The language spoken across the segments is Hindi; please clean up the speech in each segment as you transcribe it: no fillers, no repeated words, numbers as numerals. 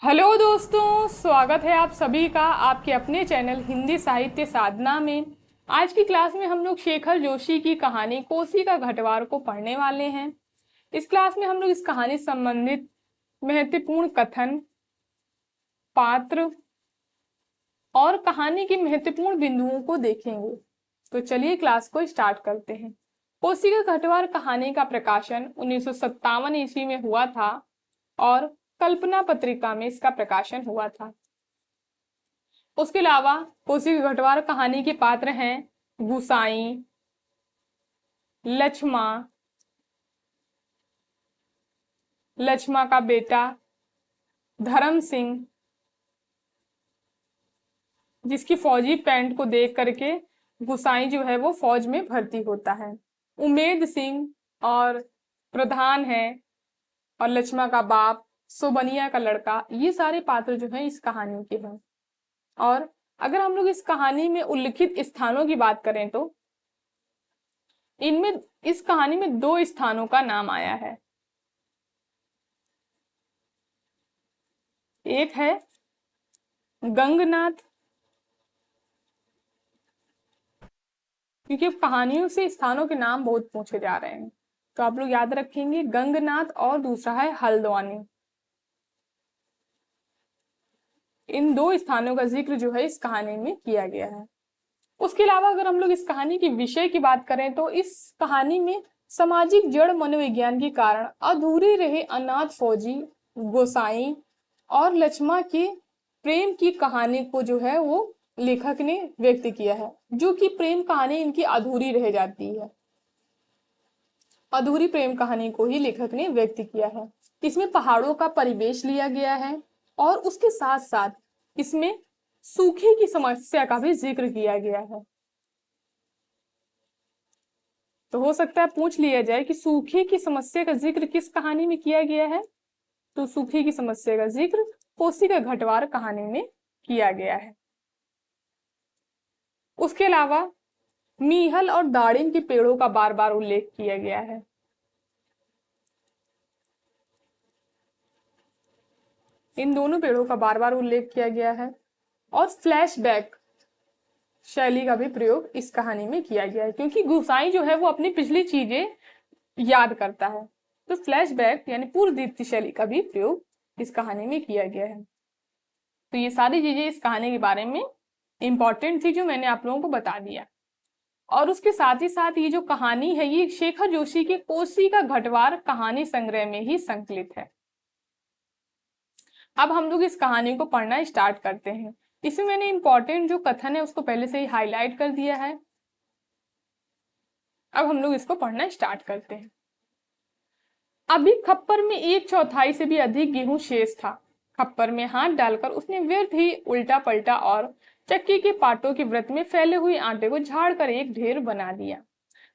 हेलो दोस्तों, स्वागत है आप सभी का आपके अपने चैनल हिंदी साहित्य साधना में। आज की क्लास में हम लोग शेखर जोशी की कहानी कोसी का घटवार को पढ़ने वाले हैं। इस क्लास में हम लोग इस कहानी से संबंधित महत्वपूर्ण कथन, पात्र और कहानी के महत्वपूर्ण बिंदुओं को देखेंगे। तो चलिए क्लास को स्टार्ट करते हैं। कोसी का घटवार कहानी का प्रकाशन 1957 ईस्वी में हुआ था और कल्पना पत्रिका में इसका प्रकाशन हुआ था। उसके अलावा कोसी की घटवार कहानी के पात्र हैं गुसाई, लक्ष्मा, लक्ष्मा का बेटा धर्म सिंह, जिसकी फौजी पैंट को देख करके गुसाई जो है वो फौज में भर्ती होता है। उमेद सिंह और प्रधान है, और लक्ष्मा का बाप, सोबनिया का लड़का, ये सारे पात्र जो हैं इस कहानी के हैं। और अगर हम लोग इस कहानी में उल्लिखित स्थानों की बात करें तो इनमें इस कहानी में दो स्थानों का नाम आया है। एक है गंगनाथ, क्योंकि कहानियों से स्थानों के नाम बहुत पूछे जा रहे हैं, तो आप लोग याद रखेंगे गंगनाथ, और दूसरा है हल्द्वानी। इन दो स्थानों का जिक्र जो है इस कहानी में किया गया है। उसके अलावा अगर हम लोग इस कहानी की विषय की बात करें तो इस कहानी में सामाजिक जड़ मनोविज्ञान के कारण अधूरे रहे अनाथ फौजी गोसाई और लक्ष्मा के प्रेम की कहानी को जो है वो लेखक ने व्यक्त किया है, जो कि प्रेम कहानी इनकी अधूरी रह जाती है। अधूरी प्रेम कहानी को ही लेखक ने व्यक्त किया है। इसमें पहाड़ों का परिवेश लिया गया है और उसके साथ साथ इसमें सूखे की समस्या का भी जिक्र किया गया है। तो हो सकता है पूछ लिया जाए कि सूखे की समस्या का जिक्र किस कहानी में किया गया है, तो सूखे की समस्या का जिक्र कोसी का घटवार कहानी में किया गया है। उसके अलावा मीहल और दाड़िम के पेड़ों का बार बार उल्लेख किया गया है। इन दोनों पेड़ों का बार बार उल्लेख किया गया है। और फ्लैशबैक शैली का भी प्रयोग इस कहानी में किया गया है, क्योंकि गुसाई जो है वो अपनी पिछली चीजें याद करता है, तो फ्लैशबैक यानी पूर्व दीप्ति शैली का भी प्रयोग इस कहानी में किया गया है। तो ये सारी चीजें इस कहानी के बारे में इंपॉर्टेंट थी, जो मैंने आप लोगों को बता दिया। और उसके साथ ही साथ ये जो कहानी है ये शेखर जोशी के कोसी का घटवार कहानी संग्रह में ही संकलित है। अब हम लोग इस कहानी को पढ़ना स्टार्ट करते हैं। इसमें मैंने इंपॉर्टेंट जो कथन है उसको पहले से ही हाईलाइट कर दिया है। अब हम लोग इसको पढ़ना स्टार्ट करते हैं। अभी खप्पर में 1/4 से भी अधिक गेहूं शेष था। खप्पर में हाथ डालकर उसने व्यर्थ ही उल्टा पलटा और चक्की के पाटों के व्रत में फैले हुए आटे को झाड़कर एक ढेर बना दिया।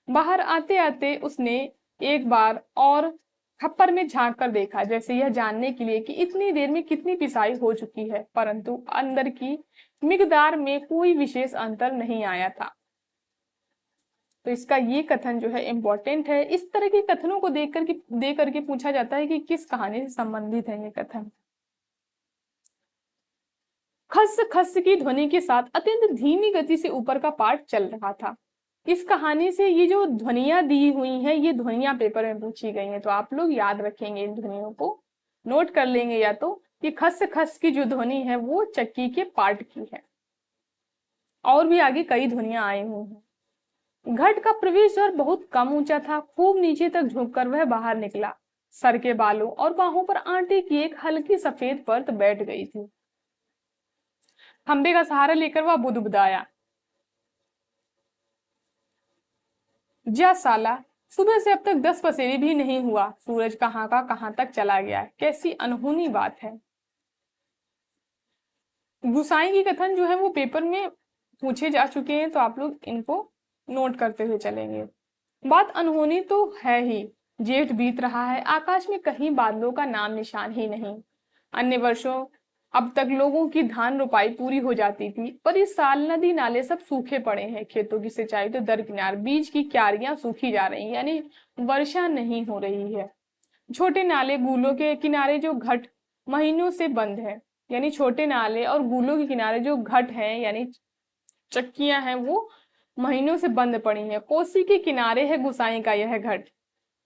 बाहर आते आते उसने एक बार और खप्पर में झांक कर देखा, जैसे यह जानने के लिए कि इतनी देर में कितनी पिसाई हो चुकी है, परंतु अंदर की मिकदार में कोई विशेष अंतर नहीं आया था। तो इसका ये कथन जो है इंपॉर्टेंट है। इस तरह के कथनों को दे करके पूछा जाता है कि किस कहानी से संबंधित है ये कथन। खस खस की ध्वनि के साथ अत्यंत धीमी गति से ऊपर का पाठ चल रहा था। इस कहानी से ये जो ध्वनियां दी हुई हैं ये ध्वनियां पेपर में पूछी गई हैं, तो आप लोग याद रखेंगे, इन ध्वनियों को नोट कर लेंगे। या तो कि खस खस की जो ध्वनि है वो चक्की के पाठ की है, और भी आगे कई ध्वनियां आई हुई हैं। घट का प्रवेश द्वार बहुत कम ऊंचा था। खूब नीचे तक झुककर वह बाहर निकला। सर के बालों और बाहों पर आटे की एक हल्की सफेद परत बैठ गई थी। खंबे का सहारा लेकर वह बुदबुदाया, जा साला, सुबह से अब तक 10 पसेरी भी नहीं हुआ। सूरज कहाँ का कहाँ तक चला गया। कैसी अनहोनी बात है। गुसाई की कथन जो है वो पेपर में पूछे जा चुके हैं, तो आप लोग इनको नोट करते हुए चलेंगे। बात अनहोनी तो है ही। जेठ बीत रहा है, आकाश में कहीं बादलों का नाम निशान ही नहीं। अन्य वर्षों अब तक लोगों की धान रोपाई पूरी हो जाती थी, पर इस साल नदी नाले सब सूखे पड़े हैं। खेतों की सिंचाई तो दरकिनार, बीज की क्यारियां सूखी जा रही, यानी वर्षा नहीं हो रही है। छोटे नाले गूलों के किनारे जो घट महीनों से बंद है। यानी छोटे नाले और गूलों के किनारे जो घट हैं यानी चक्कियां हैं वो महीनों से बंद पड़ी हैं। कोसी के किनारे है गुसाई का यह घट,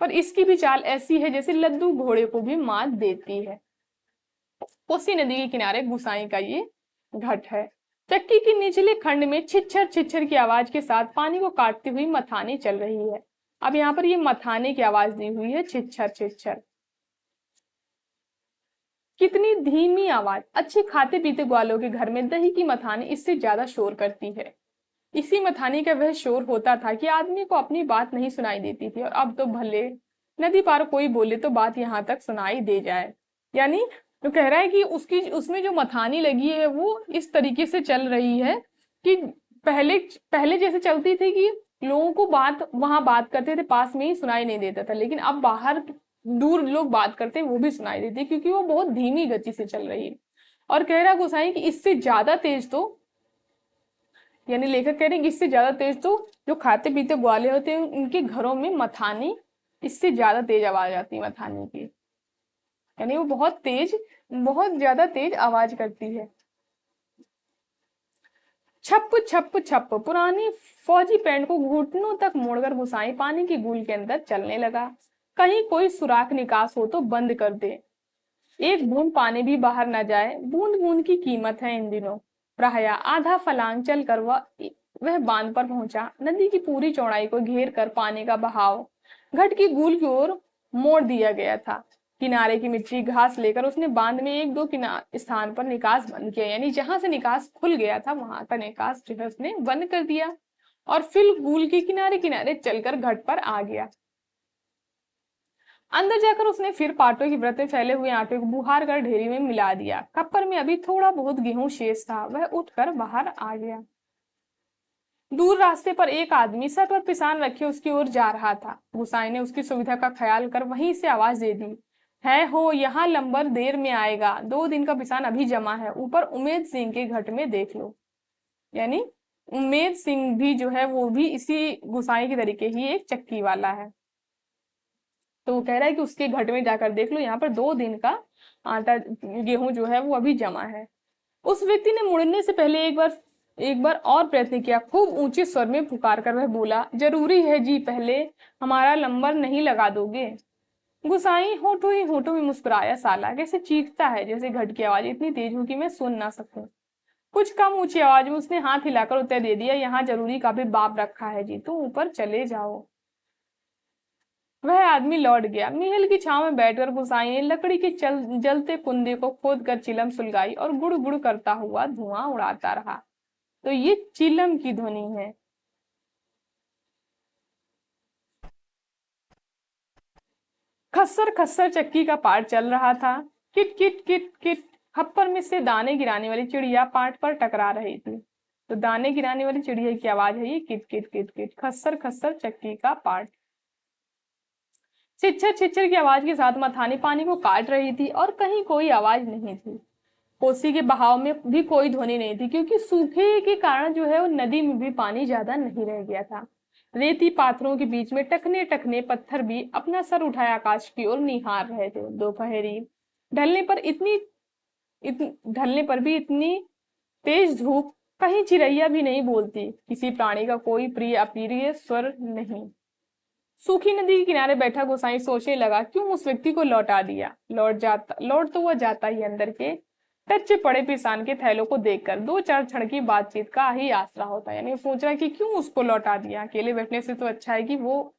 पर इसकी भी चाल ऐसी है जैसे लद्दू घोड़े को भी मात देती है। कोसी नदी के किनारे गुसाई का ये घट है। चक्की के निचले खंड में छिछर छिछर की आवाज के साथ पानी को काटती हुई मथानी चल रही है। अब यहाँ पर ये मथाने की आवाज दी हुई है, छिछर छिछर। कितनी धीमी आवाज। अच्छे खाते पीते ग्वालों के घर में दही की मथानी इससे ज्यादा शोर करती है। इसी मथानी का वह शोर होता था कि आदमी को अपनी बात नहीं सुनाई देती थी, और अब तो भले नदी पार कोई बोले तो बात यहाँ तक सुनाई दे जाए। यानी तो कह रहा है कि उसकी उसमें जो मथानी लगी है वो इस तरीके से चल रही है कि पहले पहले जैसे चलती थी कि लोगों को बात वहां बात करते थे पास में ही सुनाई नहीं देता था, लेकिन अब बाहर दूर लोग बात करते हैं वो भी सुनाई देती है क्योंकि वो बहुत धीमी गति से चल रही है। और कह रहा गोसाई कि इससे ज्यादा तेज तो, यानी लेखक कह रहे हैं कि इससे ज्यादा तेज तो जो खाते पीते ग्वाले होते हैं उनके घरों में मथानी, इससे ज्यादा तेज आवाज आती है मथानी की। यानी वो बहुत तेज, बहुत ज्यादा तेज आवाज करती है। छप छप छप। पुरानी फौजी पैंट को घुटनों तक मोड़कर गुसाई पानी की गूल के अंदर चलने लगा। कहीं कोई सुराख निकास हो तो बंद कर दे, एक बूंद पानी भी बाहर न जाए। बूंद बूंद की कीमत है इन दिनों। प्राय आधा फलांग चलकर वह बांध पर पहुंचा। नदी की पूरी चौड़ाई को घेर कर पानी का बहाव घट की गूल की ओर मोड़ दिया गया था। किनारे की मिट्टी घास लेकर उसने बांध में एक दो स्थान पर निकास बंद किया, यानी जहां से निकास खुल गया था वहां का निकास जो है उसने बंद कर दिया, और फिर गूल के किनारे किनारे चलकर घट पर आ गया। अंदर जाकर उसने फिर पाटों की व्रत में फैले हुए आटे को बुहार कर ढेरी में मिला दिया। कप्पर में अभी थोड़ा बहुत गेहूं शेष था, वह उठकर बाहर आ गया। दूर रास्ते पर एक आदमी सर पर पिसान रखे उसकी ओर जा रहा था। गुसाई ने उसकी सुविधा का ख्याल कर वहीं से आवाज दे दी, है हो यहाँ लंबर देर में आएगा, 2 दिन का पिसान अभी जमा है, ऊपर उमेद सिंह के घट में देख लो। यानी उमेद सिंह भी जो है वो भी इसी गुसाई के तरीके ही एक चक्की वाला है। तो वो कह रहा है कि उसके घट में जाकर देख लो, यहाँ पर 2 दिन का आटा गेहूं जो है वो अभी जमा है। उस व्यक्ति ने मुड़ने से पहले एक बार और प्रयत्न किया। खूब ऊंचे स्वर में पुकार कर वह बोला, जरूरी है जी, पहले हमारा लंबर नहीं लगा दोगे? गुसाई होठों ही होठों में मुस्कुराया। साला कैसे चीखता है, जैसे घट की आवाज इतनी तेज हो कि मैं सुन ना सकूं। कुछ कम ऊंची आवाज में उसने हाथ हिलाकर उत्तर दे दिया, यहाँ जरूरी का भी बाप रखा है जी, तुम ऊपर चले जाओ। वह आदमी लौट गया। महल की छांव में बैठकर गुसाई ने लकड़ी के जलते कुंदे को खोद कर चिलम सुलगाई और गुड़ गुड़ करता हुआ धुआं उड़ाता रहा। तो ये चिलम की ध्वनि है। खस्सर खस्सर चक्की का पाट चल रहा था। किट किट किट किट। हप्पर में से दाने गिराने वाली चिड़िया पाट पर टकरा रही थी। तो दाने गिराने वाली चिड़िया की आवाज है ये, किट किट किट किट। खस्सर खस्सर चक्की का पाट। छिछर छिछर की आवाज के साथ मथानी पानी को काट रही थी और कहीं कोई आवाज नहीं थी। कोसी के बहाव में भी कोई ध्वनि नहीं थी, क्योंकि सूखे के कारण जो है वो नदी में भी पानी ज्यादा नहीं रह गया था। रेती पाथरों के बीच में टकने टकने पत्थर भी अपना सर उठाए आकाश की ओर निहार रहे थे। दोपहरी ढलने पर ढलने पर भी इतनी तेज धूप, कहीं चिड़ैया भी नहीं बोलती, किसी प्राणी का कोई प्रिय अप्रिय स्वर नहीं। सूखी नदी के किनारे बैठा गोसाई सोचने लगा, क्यों उस व्यक्ति को लौटा दिया। लौट तो वह जाता ही अंदर के कच्चे पड़े पिसान के थैलों को देखकर 2-4 क्षण की बातचीत का ही आसरा होता है। यानी सोच रहा है कि क्यों उसको लौटा दिया, अकेले बैठने से तो अच्छा है कि वो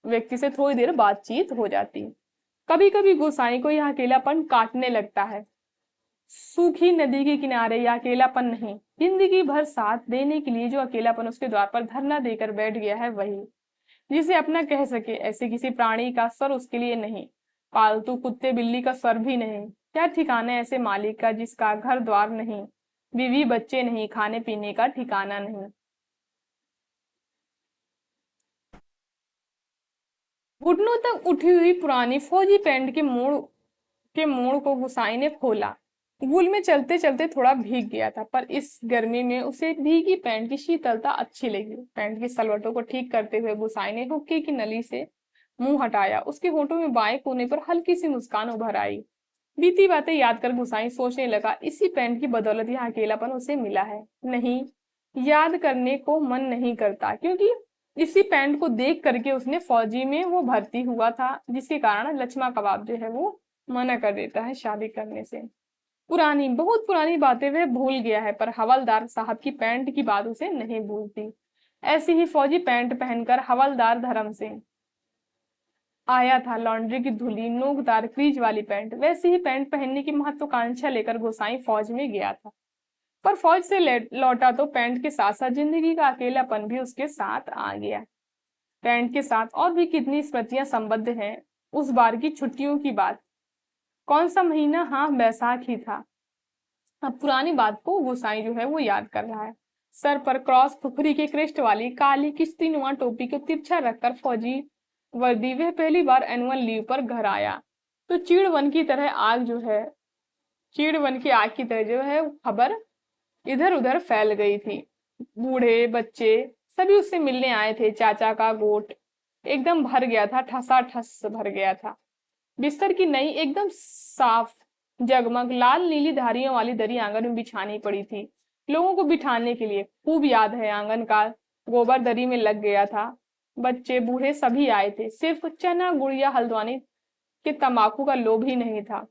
व्यक्ति से थोड़ी देर बातचीत हो जाती। कभी कभी गोसाई को यह अकेलापन काटने लगता है। सूखी नदी के किनारे यह अकेलापन नहीं, जिंदगी भर साथ देने के लिए जो अकेलापन उसके द्वार पर धरना देकर बैठ गया है, वही जिसे अपना कह सके। ऐसे किसी प्राणी का स्वर उसके लिए नहीं, पालतू कुत्ते बिल्ली का स्वर भी नहीं। क्या ठिकाना ऐसे मालिक का जिसका घर द्वार नहीं, बीवी बच्चे नहीं, खाने पीने का ठिकाना नहीं। घुटनों तक उठी हुई पुरानी फौजी पैंट के मोड़ को गुसाई ने खोला। गुल में चलते चलते थोड़ा भीग गया था, पर इस गर्मी में उसे भीगी पैंट की शीतलता अच्छी लगी। पैंट की सलवटों को ठीक करते हुए गुसाई ने हुक्के की नली से मुंह हटाया। उसके होठों में बाएं कोने पर हल्की सी मुस्कान उभर आई। बीती बातें याद कर गुसाई सोचने लगा, इसी पैंट की बदौलत यह अकेलापन उसे मिला है। नहीं, याद करने को मन नहीं करता, क्योंकि इसी पैंट को देख करके उसने फौजी में वो भर्ती हुआ था, जिसके कारण लक्ष्मा कबाब जो है वो मना कर देता है शादी करने से। पुरानी, बहुत पुरानी बातें वह भूल गया है, पर हवलदार साहब की पैंट की बात उसे नहीं भूलती। ऐसी ही फौजी पैंट पहनकर हवलदार धर्म सिंह आया था, लॉन्ड्री की धुली नोकदार क्रीज वाली पैंट। वैसी ही पैंट पहनने की महत्वाकांक्षा लेकर गोसाई फौज में गया था, पर फौज से लौटा तो पैंट के साथ साथ जिंदगी का अकेलापन भी उसके साथ आ गया। पैंट के साथ और भी कितनी स्मृतियां संबद्ध हैं। उस बार की छुट्टियों की बात, कौन सा महीना, हाँ बैसाख ही था। अब पुरानी बात को गोसाई जो है वो याद कर रहा है। सर पर क्रॉस फुकरी के क्रेस्ट वाली काली किश्तीनुमा टोपी को तिरछा रखकर फौजी वर्दी, वह पहली बार एनुअल लीव पर घर आया तो चीड़वन की तरह आग जो है, चीड़वन की आग की तरह जो है खबर इधर उधर फैल गई थी। बूढ़े बच्चे सभी उससे मिलने आए थे। चाचा का गोट एकदम भर गया था, ठसा ठस भर गया था। बिस्तर की नई एकदम साफ जगमग लाल नीली धारियों वाली दरी आंगन में बिछानी पड़ी थी लोगों को बिठाने के लिए। खूब याद है, आंगन का गोबर दरी में लग गया था। बच्चे बूढ़े सभी आए थे, सिर्फ चना गुड़ या हल्द्वानी के तंबाकू का लोभ ही नहीं था।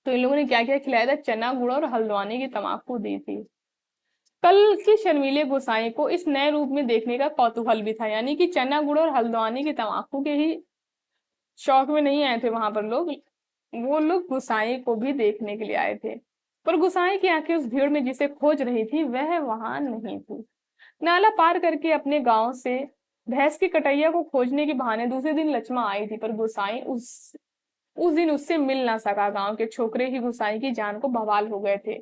तो इन लोगों ने क्या क्या खिलाया था, चना गुड़ और हल्द्वानी की तंबाकू दी थी। कल के शर्मीले गोसाई को इस नए रूप में देखने का कौतूहल भी था, यानी कि चना गुड़ और हल्द्वानी की तंबाकू के ही शौक में नहीं आए थे वहां पर लोग, वो लोग गुसाई को भी देखने के लिए आए थे। पर गुसाई की आंखें उस भीड़ में जिसे खोज रही थी वह वहां नहीं थी। नाला पार करके अपने गांव से भैंस की कटैया को खोजने के बहाने दूसरे दिन लक्ष्मा आई थी, पर गुसाई उस दिन उससे मिल ना सका। गांव के छोकरे ही गुसाई की जान को बवाल हो गए थे।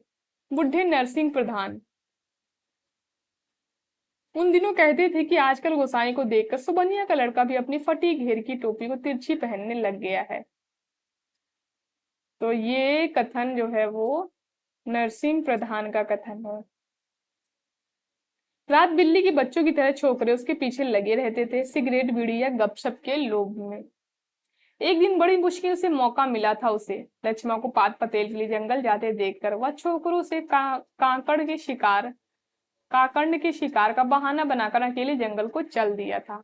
बुढ़े नरसिंह प्रधान उन दिनों कहते थे कि आजकल गोसाई को देखकर सुबनिया का लड़का भी अपनी फटी घेर की टोपी को तिरछी पहनने लग गया है। तो ये कथन जो है वो नरसिंह प्रधान का कथन है। रात बिल्ली के बच्चों की तरह छोकरे उसके पीछे लगे रहते थे, सिगरेट बीड़ी या गपशप के लोभ में। एक दिन बड़ी मुश्किल से मौका मिला था उसे लक्ष्मा को पात पतेल के लिए जंगल जाते देखकर। वह छोकरों से काकंड के शिकार का बहाना बनाकर अकेले जंगल को चल दिया था।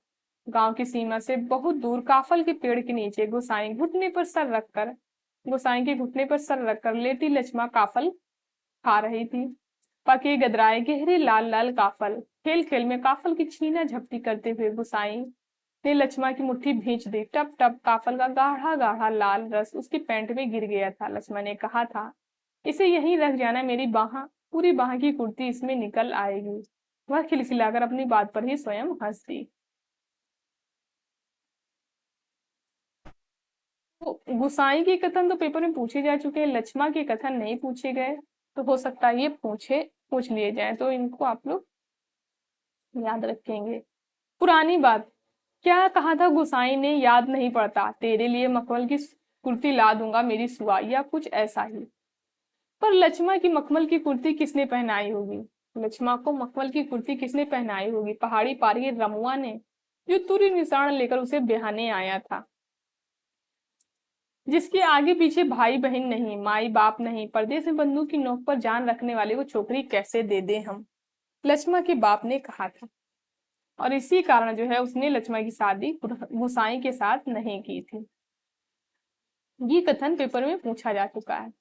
गांव की सीमा से बहुत दूर काफल के पेड़ के नीचे गुसाई के घुटने पर सर रखकर लेटी लक्ष्मा काफल खा रही थी। पके गदराए गहरे लाल लाल काफल, खेल खेल में काफल की छीना झपटी करते हुए गुसाई ने लक्ष्मा की मुट्ठी भींच दी। टप टप काफल का गाढ़ा गाढ़ा लाल रस उसकी पैंट में गिर गया था। लक्ष्मा ने कहा था, इसे यहीं रख जाना, मेरी बाह, पूरी बाह की कुर्ती इसमें निकल आएगी। वह खिलखिलाकर अपनी बात पर ही स्वयं हंस दी। गुसाई के कथन तो पेपर में पूछे जा चुके हैं, लक्ष्मा के कथन नहीं पूछे गए, तो हो सकता है ये पूछ लिए जाए, तो इनको आप लोग याद रखेंगे। पुरानी बात, क्या कहा था गुसाई ने, याद नहीं पड़ता, तेरे लिए मखमल की कुर्ती ला दूंगा मेरी सुआ, या कुछ ऐसा ही। पर लक्ष्मा की मखमल की कुर्ती किसने पहनाई होगी? लक्ष्मा को मखमल की कुर्ती किसने पहनाई होगी? पहाड़ी पारी रमुआ ने, जो तुरी निशान लेकर उसे ब्याहने आया था, जिसके आगे पीछे भाई बहन नहीं, माई बाप नहीं, परदेश में बंदूक की नोक पर जान रखने वाले को छोकरी कैसे दे दे हम? लक्ष्मा के बाप ने कहा था, और इसी कारण जो है उसने लक्ष्मा की शादी गुसाई के साथ नहीं की थी। ये कथन पेपर में पूछा जा चुका है।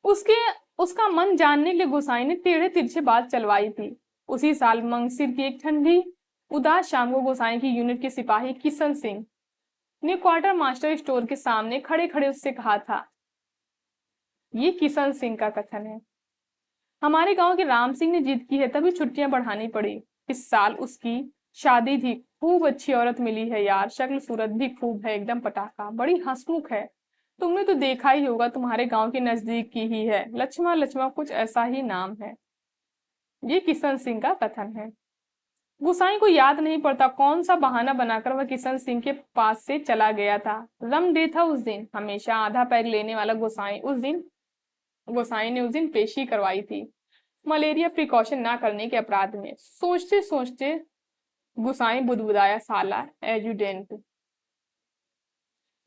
उसके उसका मन जानने के लिए गुसाई ने टेढ़े तिरछे बात चलवाई थी। उसी साल मंगसिर की एक ठंडी उदास शाम को गुसाई की यूनिट के सिपाही किशन सिंह ने क्वार्टर मास्टर स्टोर के सामने खड़े खड़े उससे कहा था, ये किशन सिंह का कथन है, हमारे गांव के राम सिंह ने जिद की है, तभी छुट्टियां बढ़ानी पड़ी। इस साल उसकी शादी थी, खूब अच्छी औरत मिली है यार, शक्ल सूरत भी खूब है, एकदम पटाखा, बड़ी हंसमुख है। तुमने तो देखा ही होगा, तुम्हारे गांव के नजदीक की ही है, लक्ष्मा लक्ष्मा कुछ ऐसा ही नाम है। ये किशन सिंह का कथन है। गुसाई को याद नहीं पड़ता कौन सा बहाना बनाकर वह किशन सिंह के पास से चला गया था। रम डे था उस दिन, हमेशा आधा पैग लेने वाला गोसाई ने उस दिन पेशी करवाई थी, मलेरिया प्रिकॉशन ना करने के अपराध में। सोचते सोचते गुसाई बुदबुदाया, साला एजुडेंट।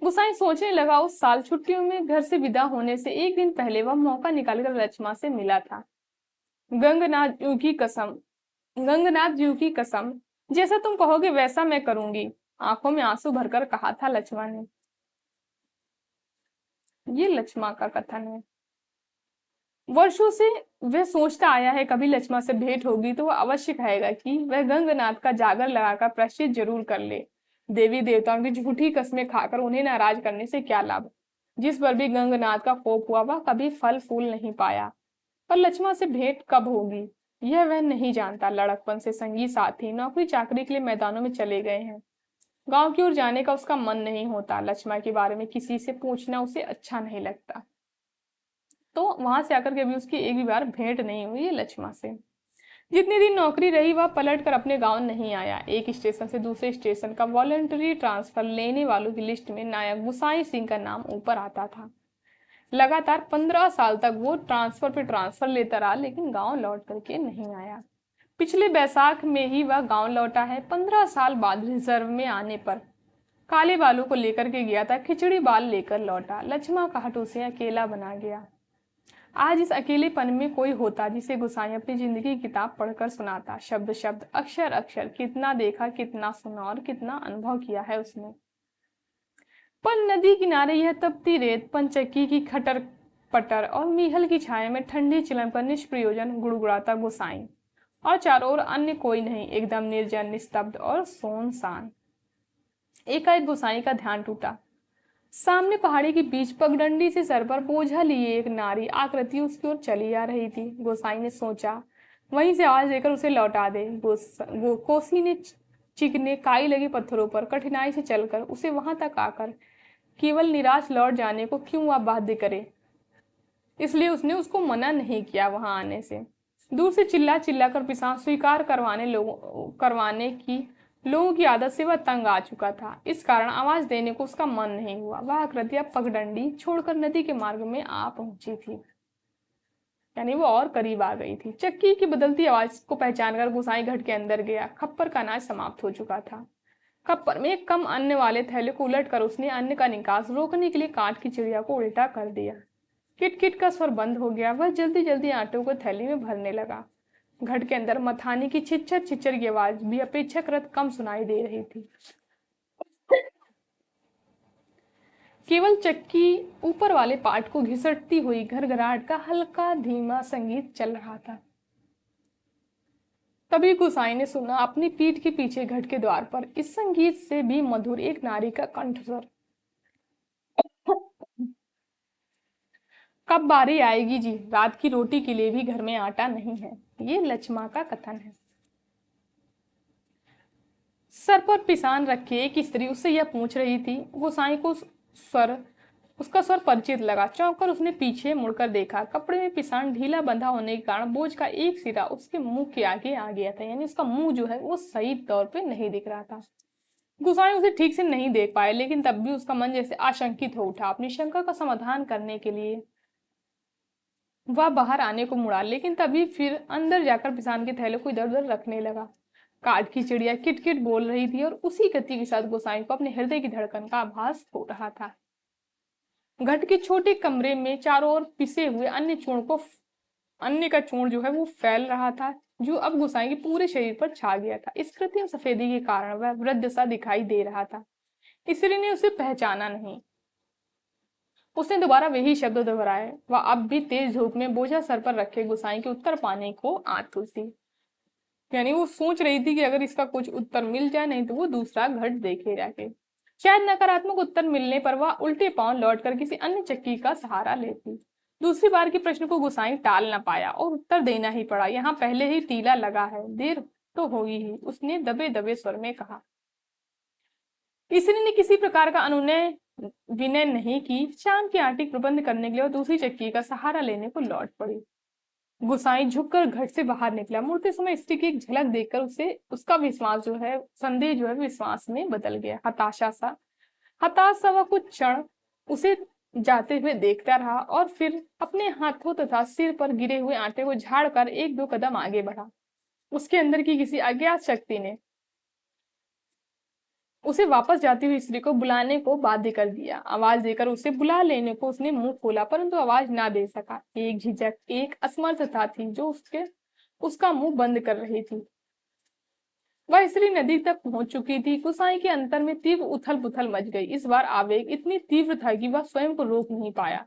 गुसाई सोचने लगा, उस साल छुट्टियों में घर से विदा होने से एक दिन पहले वह मौका निकालकर लक्ष्मा से मिला था। गंगनाथ जी की कसम, गंगनाथ जी की कसम, जैसा तुम कहोगे वैसा मैं करूंगी, आंखों में आंसू भरकर कहा था लक्ष्मा ने। ये लक्ष्मा का कथन है। वर्षों से वह सोचता आया है कभी लक्ष्मा से भेंट होगी तो वह अवश्य कहेगा कि वह गंगनाथ का जागर लगाकर प्रायश्चित जरूर कर ले। देवी देवताओं की झूठी कस्में खाकर उन्हें नाराज करने से क्या लाभ। जिस पर भी गंगनाथ का कोप हुआ वह कभी फल फूल नहीं पाया। पर लक्ष्मा से भेंट कब होगी यह वह नहीं जानता। लड़कपन से संगी साथी नौकरी चाकरी के लिए मैदानों में चले गए हैं। गांव की ओर जाने का उसका मन नहीं होता। लक्ष्मा के बारे में किसी से पूछना उसे अच्छा नहीं लगता। तो वहां से आकर के अभी उसकी एक भी बार भेंट नहीं हुई है लक्ष्मा से। जितने दिन नौकरी रही वह पलट कर अपने गांव नहीं आया। एक स्टेशन से दूसरे स्टेशन का वॉलंटरी ट्रांसफर लेने वालों की लिस्ट में नायक गुसाई सिंह का नाम ऊपर आता था। लगातार 15 साल तक वो ट्रांसफर पे ट्रांसफर लेता रहा लेकिन गांव लौट करके नहीं आया। पिछले बैसाख में ही वह गांव लौटा है। 15 साल बाद रिजर्व में आने पर काले बालों को लेकर के गया था, खिचड़ी बाल लेकर लौटा। लक्ष्मा का हट उसे अकेला बना गया। आज इस अकेलेपन में कोई होता जिसे गुसाई अपनी जिंदगी की किताब पढ़कर सुनाता, शब्द शब्द अक्षर अक्षर, कितना देखा कितना सुना और कितना अनुभव किया है उसने। पर नदी किनारे यह तपती रेत, पंचक्की की खटर पटर और मीहल की छाया में ठंडी चिलन पर निष्प्रयोजन गुड़गुड़ाता गुसाई। और चारों ओर अन्य कोई नहीं, एकदम निर्जन निस्तब्ध और सोनसान। एकाएक गुसाई का ध्यान टूटा। सामने पहाड़ी के बीच पगडंडी से सर पर बोझा लिए एक नारी आकृति उसकी ओर चली आ रही थी। गोसाई ने सोचा वहीं से आवाज देकर उसे लौटा दे। कोसी ने चिकने काई लगे पत्थरों पर कठिनाई से चलकर उसे वहां तक आकर केवल निराश लौट जाने को क्यों आप बाध्य करे, इसलिए उसने उसको मना नहीं किया वहां आने से। दूर से चिल्ला चिल्ला कर पिसान स्वीकार करवाने की लोगों की आदत से वह तंग आ चुका था। इस कारण आवाज देने को उसका मन नहीं हुआ। वह आकृतिया पगडंडी छोड़कर नदी के मार्ग में आ पहुंची थी, यानी वो और करीब आ गई थी। चक्की की बदलती आवाज को पहचानकर गुसाई घट के अंदर गया। खप्पर का अनाज समाप्त हो चुका था। खप्पर में एक कम अन्न वाले थैले को उलट कर उसने अन्न का निकास रोकने के लिए काठ की चिड़िया को उल्टा कर दिया। किटकिट का स्वर बंद हो गया। वह जल्दी जल्दी आटों को थैली में भरने लगा। घट के अंदर मथानी की छिच्चर छिच्चर की आवाज भी अपेक्षाकृत कम सुनाई दे रही थी। केवल चक्की ऊपर वाले पार्ट को घिसटती हुई घरघराहट का हल्का धीमा संगीत चल रहा था। तभी गुसाई ने सुना अपनी पीठ के पीछे घट के द्वार पर इस संगीत से भी मधुर एक नारी का कंठस्वर। कब बारी आएगी जी, रात की रोटी के लिए भी घर में आटा नहीं है। ये लक्ष्मा का कथन है। सर पर पिसान रखे एक स्त्री उससे यह पूछ रही थी। गोसाई को उसका स्वर परिचित लगा। चौंक कर उसने पीछे मुड़कर देखा। कपड़े में पिसान ढीला बंधा होने के कारण बोझ का एक सिरा उसके मुंह के आगे आ गया था, यानी उसका मुंह जो है वो सही तौर पे नहीं दिख रहा था। गुसाई उसे ठीक से नहीं देख पाए, लेकिन तब भी उसका मन जैसे आशंकित हो उठा। अपनी शंका का समाधान करने के लिए वह बाहर आने को मुड़ा, लेकिन तभी फिर अंदर जाकर पिसान के थैले को इधर उधर रखने लगा। काठ की चिड़िया किटकिट बोल रही थी और उसी गति के साथ गोसाई को अपने हृदय की धड़कन का आभास हो रहा था। घट के छोटे कमरे में चारों ओर पिसे हुए अन्य का चूर्ण जो है वो फैल रहा था, जो अब गोसाई के पूरे शरीर पर छा गया था। इस कृत्रिम सफेदी के कारण वह वृद्ध सा दिखाई दे रहा था। स्त्री ने उसे पहचाना नहीं। उसने दोबारा वही शब्द दोहराए। वह अब भी तेज धूप में बोझा सर पर रखे गोसाई के उत्तर पाने को आतुर थी, यानी वो सोच रही थी कि अगर इसका कुछ उत्तर मिल जाए, नहीं तो वो दूसरा घट देखे जाके। शायद नकारात्मक उत्तर मिलने पर वह उल्टे पांव लौटकर किसी अन्य चक्की का सहारा लेती। दूसरी बार के प्रश्न को गुसाई टाल न पाया और उत्तर देना ही पड़ा। यहाँ पहले ही टीला लगा है, देर तो होगी ही, उसने दबे दबे स्वर में कहा। स्त्री ने किसी प्रकार का अनुनय विनय नहीं की। शाम के आटे प्रबंध करने के लिए और दूसरी चक्की का सहारा लेने को लौट पड़ी। गुसाई झुककर घट से बाहर निकला। मुड़ते समय स्त्री की एक झलक देखकर उसे उसका विश्वास जो है, संदेह जो है विश्वास में बदल गया। हताश सा वह कुछ क्षण उसे जाते हुए देखता रहा और फिर अपने हाथों तथा सिर पर गिरे हुए आटे को झाड़कर एक दो कदम आगे बढ़ा। उसके अंदर की किसी अज्ञात शक्ति ने उसे वापस जाती हुई स्त्री को बुलाने को बाध्य कर दिया। आवाज देकर उसे बुला लेने को उसने मुंह खोला, परंतु आवाज ना दे सका। एक झिझक, एक असमर्थता थी जो उसका मुंह बंद कर रही थी। वह स्त्री नदी तक पहुंच चुकी थी। गुसाई के अंतर में तीव्र उथल पुथल मच गई। इस बार आवेग इतनी तीव्र था कि वह स्वयं को रोक नहीं पाया।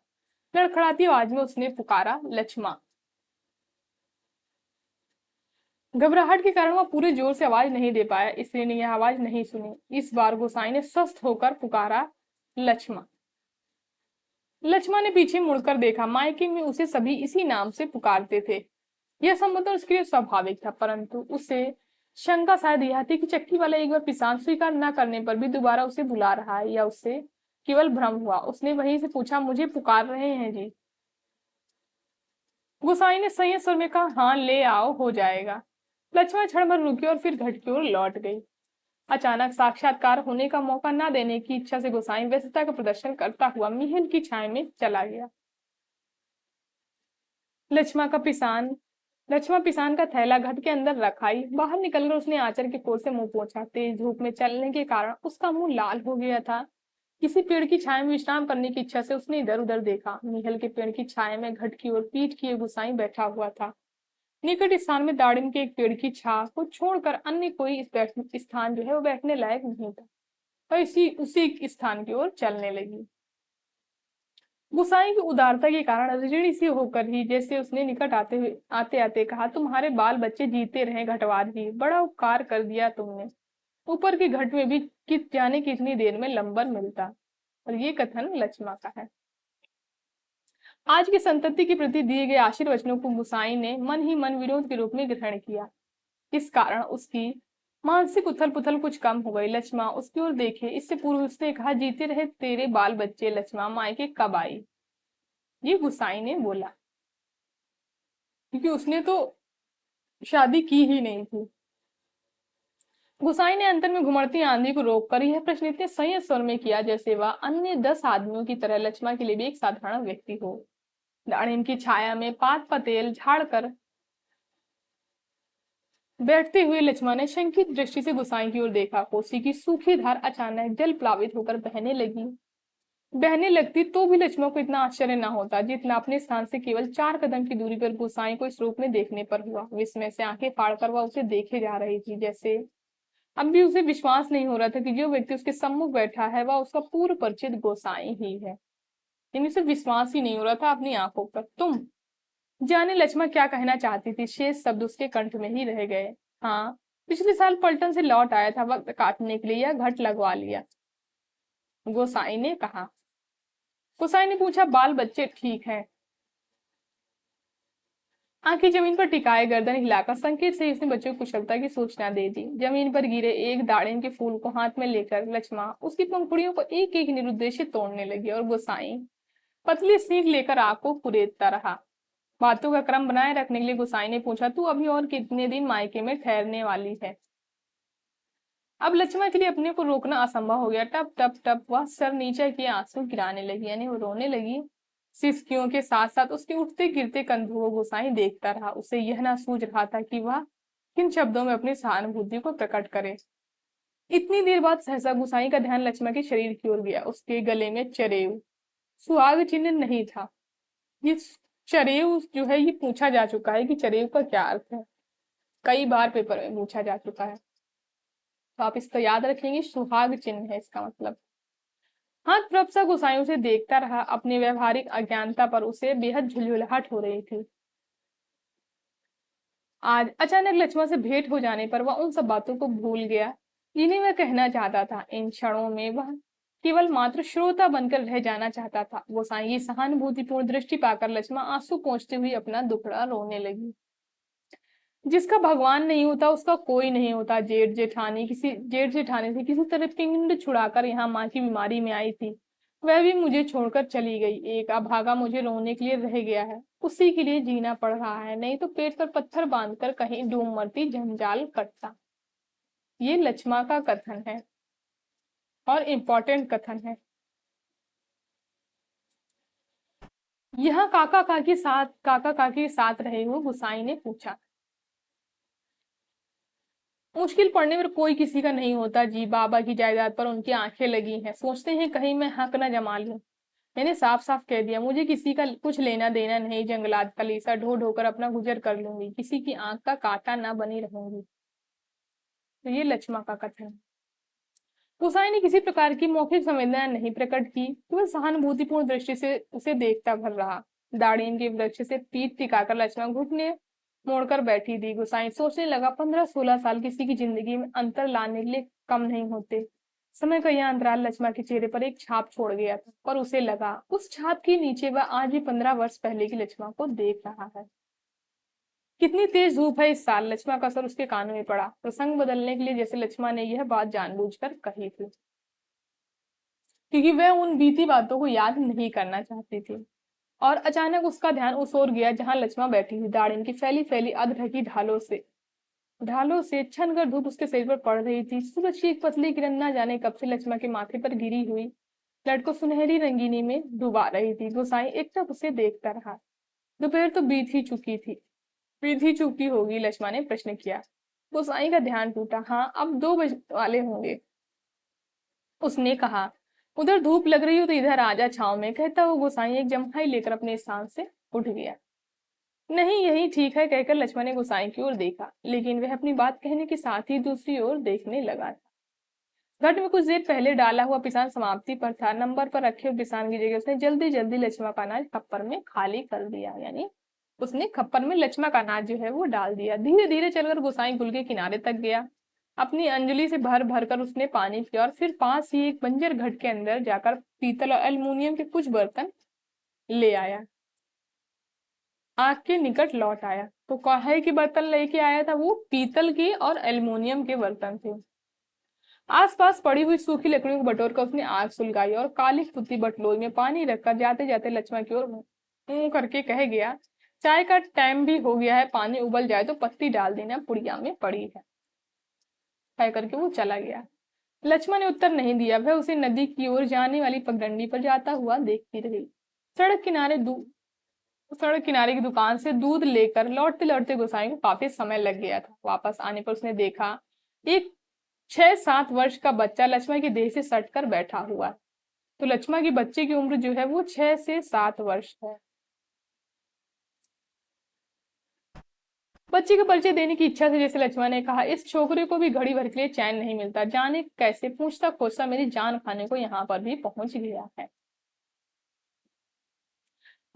लड़खड़ाती आवाज में उसने पुकारा, लक्ष्मा। घबराहट के कारण वह पूरे जोर से आवाज नहीं दे पाया। स्त्री ने यह आवाज नहीं सुनी। इस बार गोसाई ने स्वस्थ होकर पुकारा, लक्ष्मा। लक्ष्मा ने पीछे मुड़कर देखा। मायके में उसे सभी इसी नाम से पुकारते थे। यह संबोधन उसके लिए स्वाभाविक था, परंतु उसे शंका शायद यह थी कि चक्की वाला एक बार पिसान स्वीकार न करने पर भी दोबारा उसे बुला रहा है, या उससे केवल भ्रम हुआ। उसने वहीं से पूछा, मुझे पुकार रहे हैं जी? गोसाई ने संयत स्वर में कहा, हाँ ले आओ, हो जाएगा। लक्ष्मण क्षण भर रुकी और फिर घट की ओर लौट गई। अचानक साक्षात्कार होने का मौका न देने की इच्छा से गोसाई व्यस्तता का प्रदर्शन करता हुआ महल की छाया में चला गया। लक्ष्मण का पिसान लक्ष्मण पिसान का थैला घट के अंदर रखाई। बाहर निकलकर उसने आंचल के कोर से मुंह पोंछा। तेज धूप में चलने के कारण उसका मुंह लाल हो गया था। किसी पेड़ की छाया में विश्राम करने की इच्छा से उसने इधर उधर देखा। महल के पेड़ की छाया में घट की ओर पीठ किए गुसाई बैठा हुआ था। निकट स्थान में दाड़िम के एक पेड़ की छाह को छोड़कर अन्य कोई स्थान जो है वो बैठने लायक नहीं था। और इसी उसी स्थान की ओर चलने लगी। गुसाई की उदारता के कारण ऋणी सी होकर ही जैसे उसने निकट आते आते कहा, तुम्हारे बाल बच्चे जीते रहे घटवार जी, बड़ा उपकार कर दिया तुमने। ऊपर की घट में भी जाने कितनी देर में लंबर मिलता। और ये कथन लक्ष्मा का है। आज की संतति के प्रति दिए गए आशीर्वचनों को गुसाई ने मन ही मन विरोध के रूप में ग्रहण किया। इस कारण उसकी मानसिक उथल पुथल कुछ कम हो गई। लक्ष्मा उसकी ओर देखे। इससे पूर्व उसने कहा, जीते रहे तेरे बाल बच्चे लक्ष्मा, मायके कब आई? ये गुसाई ने बोला, क्योंकि उसने तो शादी की ही नहीं थी। गुसाई ने अंतर में घुमड़ती आंधी को रोककर यह प्रश्न इतने संयत स्वर में किया जैसे वह अन्य 10 आदमियों की तरह लक्ष्मा के लिए भी एक साधारण व्यक्ति हो। दाड़िम की छाया में पात पतेल झाड़कर बैठते हुए लक्ष्मा ने शंकित दृष्टि से गुसाई की ओर देखा। कोसी की सूखी धार अचानक जल प्लावित होकर बहने लगती तो भी लक्ष्मा को इतना आश्चर्य न होता जितना अपने स्थान से केवल 4 कदम की दूरी पर गुसाई को इस रूप में देखने पर हुआ। विस्मय से आंखें फाड़कर वह उसे देखे जा रही थी, जैसे अब भी उसे विश्वास नहीं हो रहा था कि जो व्यक्ति उसके सम्मुख बैठा है वह उसका पूर्व परिचित गोसाई ही है। यानी उसे विश्वास ही नहीं हो रहा था अपनी आंखों पर। तुम जाने लक्ष्मा क्या कहना चाहती थी, शेष शब्द उसके कंठ में ही रह गए। हाँ, पिछले साल पलटन से लौट आया था, वक्त काटने के लिए यह घट लगवा लिया, गोसाई ने कहा। गोसाई ने पूछा, बाल बच्चे ठीक है? आंखें जमीन पर टिकाए गर्दन हिलाकर संकेत से उसने बच्चों को कुशलता की सूचना दे दी। जमीन पर गिरे एक दाड़िम के फूल को हाथ में लेकर लक्ष्मा उसकी पंखुड़ियों को एक एक निरुद्देश्य तोड़ने लगी और गोसाई पतली सीख लेकर आग को कुरेदता रहा। बातों का क्रम बनाए रखने के लिए गोसाई ने पूछा, तू अभी और कितने दिन मायके में ठहरने वाली है? अब लक्ष्मा के लिए अपने को रोकना असंभव हो गया। टप टप टप वह सर नीचे किए आंसू गिराने लगी, यानी वो रोने लगी। सिसकियों के साथ साथ उसके उठते गिरते कंधों को गोसाई देखता रहा। उसे यह ना सूझ रहा था कि वह किन शब्दों में अपनी सहानुभूति को प्रकट करे। इतनी देर बाद सहसा गुसाई का ध्यान लक्ष्मा के शरीर की ओर गया। उसके गले में चरेव सुहाग चिन्ह नहीं था। ये चरेव जो है ये पूछा जा चुका है कि चरेव का क्या अर्थ है, कई बार पेपर में पूछा जा चुका है, तो आप इसको याद रखेंगे, सुहाग चिन्ह है इसका मतलब। हाथ प्रभ सा गुसाई उसे देखता रहा। अपनी व्यवहारिक अज्ञानता पर उसे बेहद झुलझुलाहट हो रही थी। आज अचानक लक्ष्मण से भेंट हो जाने पर वह उन सब बातों को भूल गया जिन्हें वह कहना चाहता था। इन क्षणों में वह केवल मात्र श्रोता बनकर रह जाना चाहता था। गोसाई की सहानुभूतिपूर्ण दृष्टि पाकर लक्ष्मण आंसू पोंछते हुए अपना दुखड़ा रोने लगी। जिसका भगवान नहीं होता उसका कोई नहीं होता। जेठ जेठानी से किसी तरह पिंड छुड़ाकर यहाँ माँ की बीमारी में आई थी, वह भी मुझे छोड़कर चली गई। एक अभागा मुझे रोने के लिए रह गया है, उसी के लिए जीना पड़ रहा है, नहीं तो पेट पर पत्थर बांधकर कहीं डूब मरती, जंजाल कटता। ये लक्ष्मा का कथन है और इम्पोर्टेंट कथन है। यहाँ काका काकी के साथ रहे हो? गुसाई ने पूछा। मुश्किल पड़ने पर कोई किसी का नहीं होता जी। बाबा की जायदाद पर उनकी आंखें लगी हैं, सोचते हैं कहीं मैं हक न जमा लूं। मैंने साफ साफ कह दिया, मुझे किसी का कुछ लेना देना नहीं। जंगलात का लीसा ढो ढोकर अपना गुजर कर लूंगी, किसी की आंख का कांटा ना बनी रहूंगी। तो ये लक्ष्मा का कथन है। गुसाई ने किसी प्रकार की मौखिक संवेदना नहीं प्रकट की, केवल सहानुभूतिपूर्ण दृष्टि से उसे देखता भर रहा। दाड़ीम के वृक्ष से पीठ टिकाकर लक्ष्मा घुटने मोड़कर बैठी थी। गुसाई सोचने लगा, 15-16 साल किसी की जिंदगी में अंतर लाने के लिए कम नहीं होते। समय का यह अंतराल लक्ष्मा के चेहरे पर एक छाप छोड़ गया था, पर उसे लगा उस छाप के नीचे वह आज भी 15 वर्ष पहले की लक्ष्मा को देख रहा है। कितनी तेज धूप है इस साल, लक्ष्मा का सर उसके कानों में पड़ा। प्रसंग बदलने के लिए, जैसे लक्ष्मा ने यह बात जानबूझकर कही थी, क्योंकि वह उन बीती बातों को याद नहीं करना चाहती थी। और अचानक उसका ध्यान उस ओर गया जहां लक्ष्मा बैठी थी। दाड़िन की फैली फैली अधढकी ढालों से छनकर धूप उसके शरीर पर पड़ रही थी। सूरज की एक पतली किरण न जाने कब से लक्ष्मा के माथे पर गिरी हुई लट को सुनहरी रंगीनी में डुबा रही थी। गोसाई एकटक उसे देखता रहा। दोपहर तो बीत ही चुकी होगी, लक्ष्मा ने प्रश्न किया। गोसाई का ध्यान टूटा। हाँ, अब 2 बजने वाले होंगे, उसने कहा। उधर धूप लग रही हो तो इधर आजा छाव में, कहता वो गोसाई एक जम्हाई लेकर अपने स्थान से उठ गया। नहीं, यही ठीक है, कहकर लक्ष्मण ने गोसाई की ओर देखा, लेकिन वह अपनी बात कहने के साथ ही दूसरी ओर देखने लगा था। घट में कुछ देर पहले डाला हुआ पिसान समाप्ति पर था। नंबर पर रखे हुए पिसान की जगह उसने जल्दी जल्दी लक्ष्मण का अनाज खप्पर में खाली कर दिया, यानी उसने खप्पर में लक्ष्मण का अनाज जो है वो डाल दिया। धीरे धीरे चलकर गोसाई गुल के किनारे तक गया। अपनी अंजलि से भर भर कर उसने पानी पिया और फिर पास ही एक बंजर घट के अंदर जाकर पीतल और एल्युमिनियम के कुछ बर्तन ले आया। आग के निकट लौट आया तो काहे के बर्तन लेके आया था, वो पीतल के और एल्युमिनियम के बर्तन थे। आसपास पड़ी हुई सूखी लकड़ियों को बटोरकर उसने आग सुलगाई और काली पुती बटलोई में पानी रखकर जाते जाते लक्ष्मण की ओर मुंह करके कह गया, चाय का टाइम भी हो गया है, पानी उबल जाए तो पत्ती डाल देना, पुड़िया में पड़ी है। कह करके वो चला गया। लक्ष्मण ने उत्तर नहीं दिया। वह उसे नदी की ओर जाने वाली पगडंडी पर जाता हुआ देखती रही। सड़क किनारे सड़क किनारे की दुकान से दूध लेकर लौटते लौटते गोसाई को काफी समय लग गया था। वापस आने पर उसने देखा एक 6-7 वर्ष का बच्चा लक्ष्मण की देह से सट कर बैठा हुआ। तो लक्ष्मण की बच्चे की उम्र जो है वो 6 से 7 वर्ष है। बच्चे का परिचय देने की इच्छा से जैसे लक्ष्मण ने कहा, इस छोकरे को भी घड़ी भर के लिए चैन नहीं मिलता, जाने कैसे पूछता खोजता मेरी जान खाने को यहाँ पर भी पहुंच गया है।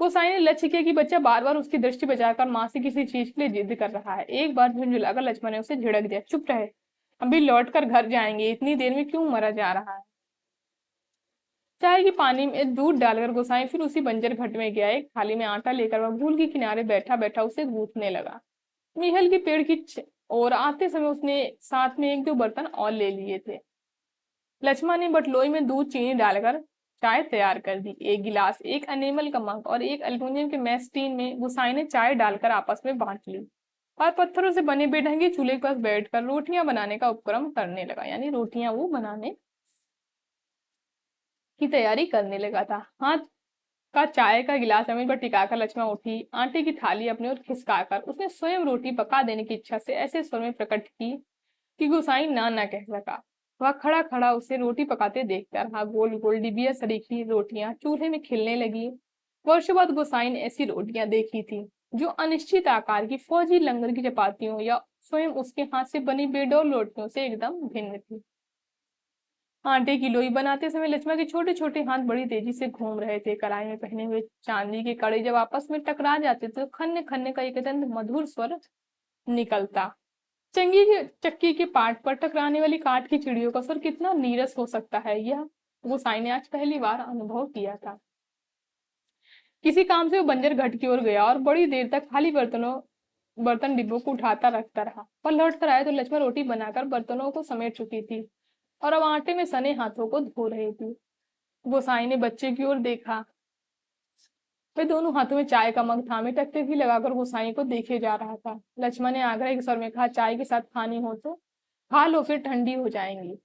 गोसाई ने लक्ष्य किया कि बच्चा बार बार उसकी दृष्टि बचाकर माँ से किसी चीज के लिए जिद कर रहा है। एक बार झुंझुलाकर लक्ष्मण ने उसे झिड़क दिया, चुप रहे, अभी लौट कर घर जाएंगे, इतनी देर में क्यों मरा जा रहा है। चाय की पानी में दूध डालकर गोसाई फिर उसी बंजर घट में गया। एक थाली में आटा लेकर वह भूल के किनारे बैठा बैठा उसे गूंथने लगा। मीहल के पेड़ की और आते समय उसने साथ में 1-2 बर्तन और ले लिए थे। लक्ष्मण ने बटलोई में दूध चीनी डालकर चाय तैयार कर दी। एक गिलास, एक एनेमल का मग और एक एल्युमिनियम के मैस टीन में गुसाई ने चाय डालकर आपस में बांट ली और पत्थरों से बने बेढंगे चूल्हे के पास बैठकर रोटियां बनाने का उपक्रम करने लगा, यानी रोटियां वो बनाने की तैयारी करने लगा था। हाथ का चाय का गिलास जमीन पर टिकाकर लक्ष्मण उठी। आटे की थाली अपनी ओर खिसकाकर उसने स्वयं रोटी पका देने की इच्छा से ऐसे स्वर में प्रकट की कि गोसाई ना कह सका। वह खड़ा खड़ा उसे रोटी पकाते देखता रहा। गोल गोल डिबिया सरीखी रोटियां चूल्हे में खिलने लगी। वर्षों बाद गोसाई ने ऐसी रोटियां देखी थी जो अनिश्चित आकार की फौजी लंगर की चपातियों या स्वयं उसके हाथ से बनी बेडौल रोटियों से एकदम भिन्न थी। आटे की लोई बनाते समय लक्ष्मण के छोटे छोटे हाथ बड़ी तेजी से घूम रहे थे। कलाई में पहने हुए चांदी के कड़े जब आपस में टकरा जाते तो खन्ने खन्ने का एक अत्यंत मधुर स्वर निकलता। चक्की के पाट पर टकराने वाली काठ की चिड़ियों का स्वर कितना नीरस हो सकता है, यह गोसाई ने आज पहली बार अनुभव किया था। किसी काम से वो बंजर घट की ओर गया और बड़ी देर तक खाली बर्तन डिब्बों को उठाता रखता रहा। पर लौट कर आया तो लक्ष्मण रोटी बनाकर बर्तनों को समेट चुकी थी और अब आटे में सने हाथों को धो रही थी। गोसाई ने बच्चे की ओर देखा। वह दोनों हाथों में चाय का मग थामे टकटकी लगाकर गोसाई को देखे जा रहा था। लक्ष्मण ने आग्रह के स्वर में कहा, चाय के साथ खानी हो तो खा लो, फिर ठंडी हो जाएंगी।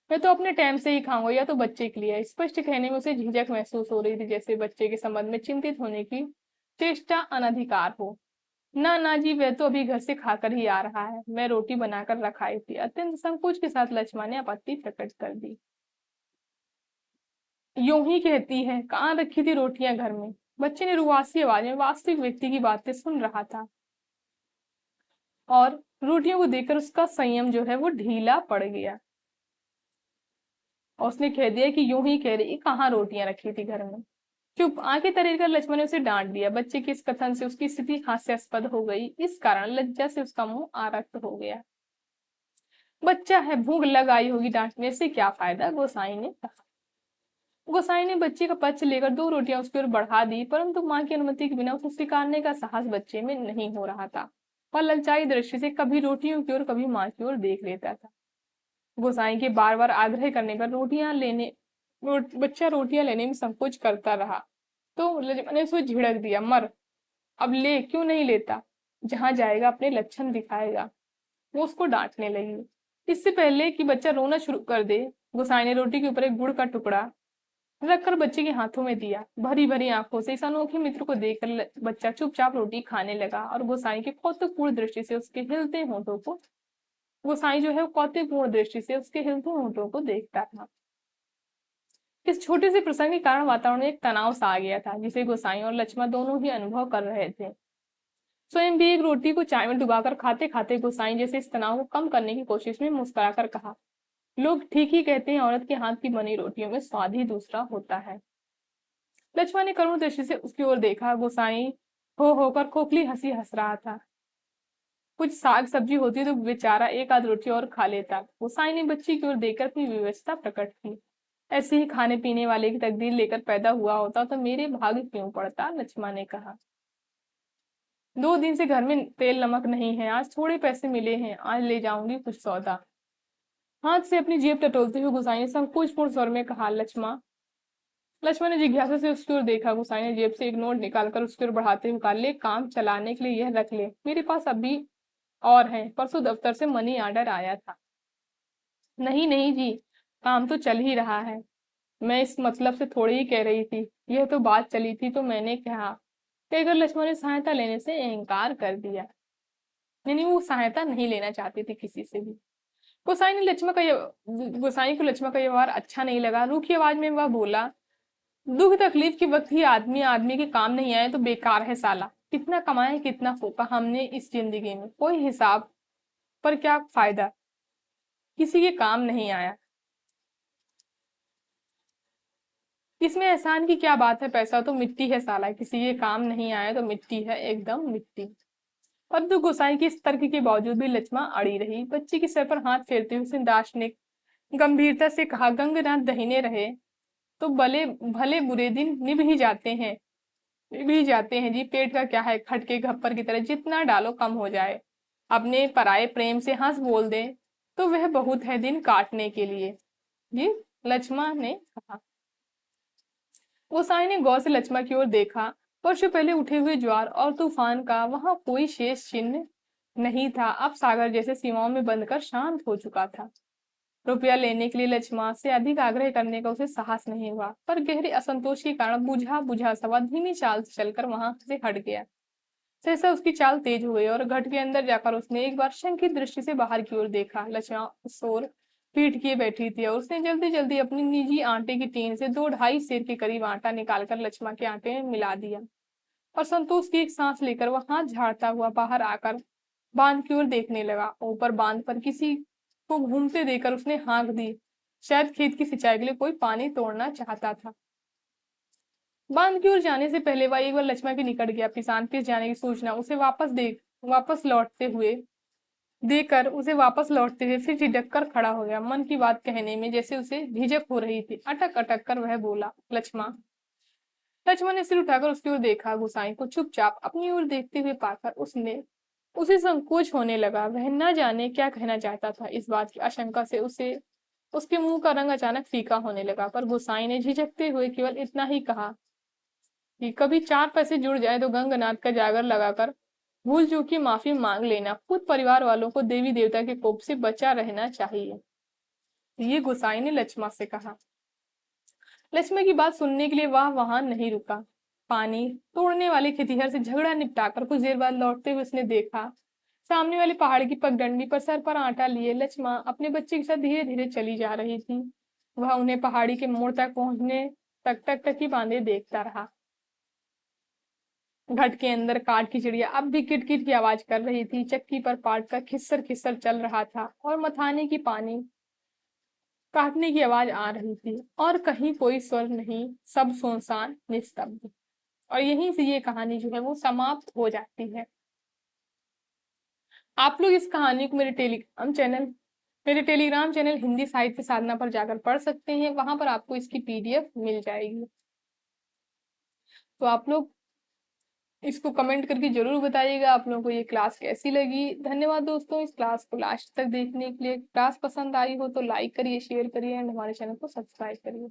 मैं तो अपने टाइम से ही खाऊंगा, या तो बच्चे के लिए। स्पष्ट कहने में उसे झिझक महसूस हो रही थी, जैसे बच्चे के संबंध में चिंतित होने की चेष्टा अनधिकार हो। ना ना जी, वह तो अभी घर से खाकर ही आ रहा है, मैं रोटी बनाकर रखाई थी। अत्यंत संकोच के साथ लक्ष्मण ने आपत्ति प्रकट कर दी। यूं ही कहती है, कहाँ रखी थी रोटियां घर में? बच्चे ने रुआसी आवाज में वास्तविक व्यक्ति की बातें सुन रहा था, और रोटियों को देखकर उसका संयम जो है वो ढीला पड़ गया, और उसने कह दिया कि यूं ही कह रही, कहाँ रोटियां रखी थी घर में? चुप! आंखें तरेर कर लक्ष्मण ने उसे डांट दिया। बच्चे के इस कथन से उसकी स्थिति हास्यास्पद हो गई। इस कारण लज्जा से उसका मुंह आरक्त हो गया। बच्चा है, भूख लग आई होगी, डांटने से क्या फायदा, गोसाई ने कहा। गोसाई ने बच्चे का पक्ष लेकर दो रोटियां उसकी ओर बढ़ा दी, परंतु मां की अनुमति के बिना उसे स्वीकारने का साहस बच्चे में नहीं हो रहा था। वह ललचाई दृष्टि से कभी रोटियों की ओर कभी मां की ओर देख लेता था। गोसाई के बार बार आग्रह करने पर बच्चा रोटियां लेने में संकोच करता रहा। तो लक्ष्मण ने उसको झिड़क दिया, मर, अब ले, क्यों नहीं लेता? जहां जाएगा अपने लक्षण दिखाएगा। वो उसको डांटने लगी। इससे पहले कि बच्चा रोना शुरू कर दे, गोसाई ने रोटी के ऊपर एक गुड़ का टुकड़ा रखकर बच्चे के हाथों में दिया। भरी भरी आंखों से इस अनोखे मित्र को देखकर बच्चा चुपचाप रोटी खाने लगा, और गोसाई की कौतुकपूर्ण दृष्टि से उसके हिलते होंठों को गोसाई जो है वो कौतुकपूर्ण दृष्टि से उसके हिलते होंठों को देखता था। इस छोटे से प्रसंग के कारण वातावरण में एक तनाव सा आ गया था, जिसे गोसाई और लक्ष्मण दोनों ही अनुभव कर रहे थे। स्वयं भी एक रोटी को चाय में डुबाकर खाते खाते गोसाई जैसे इस तनाव को कम करने की कोशिश में मुस्कुराकर कहा, लोग ठीक ही कहते हैं, औरत के हाथ की बनी रोटियों में स्वाद ही दूसरा होता है। लक्ष्मण ने करुण दृष्टि से उसकी ओर देखा। गोसाई हो होकर खोखली हंसी हंस रहा था। कुछ साग सब्जी होती तो बेचारा एक आध रोटी और खा लेता। गोसाई ने बच्ची की ओर देखकर अपनी विवशता प्रकट की। ऐसे ही खाने पीने वाले की तकदीर लेकर पैदा हुआ होता तो मेरे भाग क्यों पड़ता, लक्ष्मण ने कहा। 2 दिन से घर में तेल नमक नहीं है, आज थोड़े पैसे मिले हैं, आज ले जाऊंगी कुछ सौदा। हाथ से अपनी जेब टटोलते हुए गोसाई ने संकोचपूर्ण स्वर में कहा, लक्ष्मण। लक्ष्मण ने जिज्ञासा से उसकी ओर देखा। गोसाई ने जेब से एक नोट निकालकर उसकी ओर बढ़ाते हुए कहा, ले, काम चलाने के लिए यह रख ले, मेरे पास अभी और है, परसों दफ्तर से मनी ऑर्डर आया था। नहीं नहीं जी, काम तो चल ही रहा है, मैं इस मतलब से थोड़ी ही कह रही थी, यह तो बात चली थी तो मैंने कहा। कहकर लक्ष्मण ने सहायता लेने से इनकार कर दिया। नहीं, वो सहायता नहीं लेना चाहती थी किसी से भी। गोसाई ने लक्ष्मण का गोसाई को लक्ष्मण का व्यवहार अच्छा नहीं लगा। रूखी आवाज में वह बोला, दुख तकलीफ के वक्त ही आदमी आदमी के काम नहीं आए तो बेकार है साला। कितना कमाया कितना फूका हमने इस जिंदगी में, कोई हिसाब, पर क्या फायदा, किसी के काम नहीं आया। इसमें एहसान की क्या बात है, पैसा तो मिट्टी है साला, किसी के काम नहीं आया तो मिट्टी है, एकदम मिट्टी। परंतु गोसाई के इस तर्क के बावजूद भी लक्ष्मण अड़ी रही। बच्ची के सर पर हाथ फेरते हुए दार्शनिक गंभीरता से कहा, गंगनाथ दहीने रहे तो भले भले बुरे दिन निभ ही जाते हैं जी, पेट का क्या है, खटके घप्पर की तरह जितना डालो कम हो जाए। अपने पराये प्रेम से हंस बोल दे तो वह बहुत है दिन काटने के लिए जी, लक्ष्मण ने कहा। गोसाई ने गौर से लक्ष्मण की ओर देखा। वर्षों पहले उठे हुए ज्वार और तूफान का वहां कोई शेष चिन्ह नहीं था। अब सागर जैसे सीमाओं में बंधकर शांत हो चुका था। रुपया लेने के लिए लक्ष्मण से अधिक आग्रह करने का उसे साहस नहीं हुआ, पर गहरे असंतोष के कारण बुझा बुझा सवा धीमी चाल से चलकर वहां से हट गया। सहसा उसकी चाल तेज हो गई और घट के अंदर जाकर उसने एक बार शंकित दृष्टि से बाहर की ओर देखा। लक्ष्मण उस ओर पीठ किए बैठी थी और उसने जल्दी जल्दी अपनी निजी आटे की टीन से 2-2.5 सेर के करीब आटा निकालकर लक्ष्मण के आटे में मिला दिया, और संतोष की एक सांस लेकर वह हाथ झाड़ता हुआ बाहर आकर बांध की ओर देखने लगा। ऊपर बांध पर किसी को घूमते देखकर उसने हाँक दी। शायद खेत की सिंचाई के लिए कोई पानी तोड़ना चाहता था। बांध की ओर जाने से पहले वह एक बार लक्ष्मण के निकट गया। किसान पिस जाने की सूचना उसे वापस लौटते हुए फिर झिझक कर खड़ा हो गया। मन की बात कहने में जैसे उसे झिझक हो रही थी। अटक अटक कर वह बोला, लक्ष्मण। लक्ष्मण ने सिर उठाकर उसकी ओर देखा। गोसाई को चुपचाप अपनी ओर देखते हुए पाकर उसे संकोच होने लगा। वह न जाने क्या कहना चाहता था। इस बात की आशंका से उसके मुंह का रंग अचानक फीका होने लगा, पर गोसाई ने झिझकते हुए केवल इतना ही कहा कि कभी 4 पैसे जुड़ जाए तो गंगनाथ का जागर लगाकर भूल चूक की माफी मांग लेना। खुद परिवार वालों को देवी देवता के कोप से बचा रहना चाहिए, ये गोसाई ने लक्ष्मण से कहा। लक्ष्मण की बात सुनने के लिए वह वहां नहीं रुका। पानी तोड़ने वाले खेतिहर से झगड़ा निपटाकर कुछ देर बाद लौटते हुए उसने देखा, सामने वाले पहाड़ की पगडंडी पर सर पर आटा लिए लक्ष्मा अपने बच्चे के साथ धीरे धीरे चली जा रही थी। वह उन्हें पहाड़ी के मोड़ तक पहुंचने तक टकटकी बांधे देखता रहा। घट के अंदर काठ की चिड़िया अब भी किटकिट की आवाज कर रही थी। चक्की पर पाट का खिस्सर खिस्सर चल रहा था और मथाने की पानी काटने की आवाज आ रही थी, और कहीं कोई स्वर नहीं, सब सुनसान निस्तब्ध। और यहीं से ये कहानी जो है वो समाप्त हो जाती है। आप लोग इस कहानी को मेरे टेलीग्राम चैनल हिंदी साहित्य साधना पर जाकर पढ़ सकते हैं। वहां पर आपको इसकी पीडीएफ मिल जाएगी। तो आप लोग इसको कमेंट करके जरूर बताइएगा आप लोगों को ये क्लास कैसी लगी। धन्यवाद दोस्तों इस क्लास को लास्ट तक देखने के लिए। क्लास पसंद आई हो तो लाइक करिए, शेयर करिए एंड हमारे चैनल को सब्सक्राइब करिए।